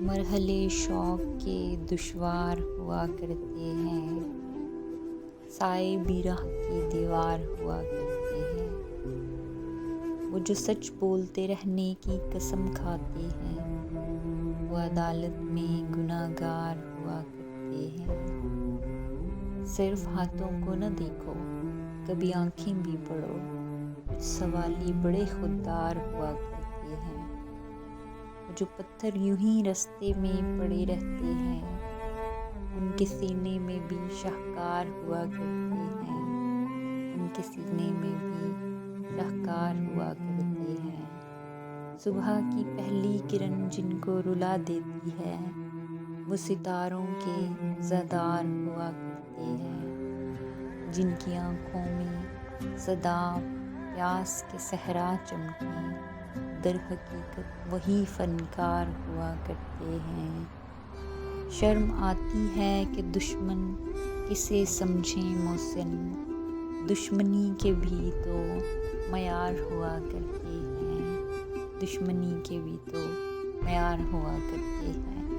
مرحلے شوق کے دشوار ہوا کرتے ہیں، سائے بیرہ کی دیوار ہوا کرتے ہیں۔ وہ جو سچ بولتے رہنے کی قسم کھاتے ہیں، وہ عدالت میں گناہ گار ہوا کرتے ہیں۔ صرف ہاتھوں کو نہ دیکھو، کبھی آنکھیں بھی پڑھو، کچھ سوالی بڑے خوددار ہوا کرتے ہیں۔ جو پتھر یوں ہی رستے میں پڑے رہتے ہیں، ان کے سینے میں بھی شاہکار ہوا کرتے ہیں، ان کے سینے میں بھی شاہکار ہوا کرتے ہیں۔ صبح کی پہلی کرن جن کو رلا دیتی ہے، وہ ستاروں کے زادار ہوا کرتے ہیں۔ جن کی آنکھوں میں صداع پیاس کے صحرا چمکیں، در حقیقت وہی فنکار ہوا کرتے ہیں۔ شرم آتی ہے کہ دشمن کسے سمجھیں محسن، دشمنی کے بھی تو معیار ہوا کرتے ہیں، دشمنی کے بھی تو معیار ہوا کرتے ہیں۔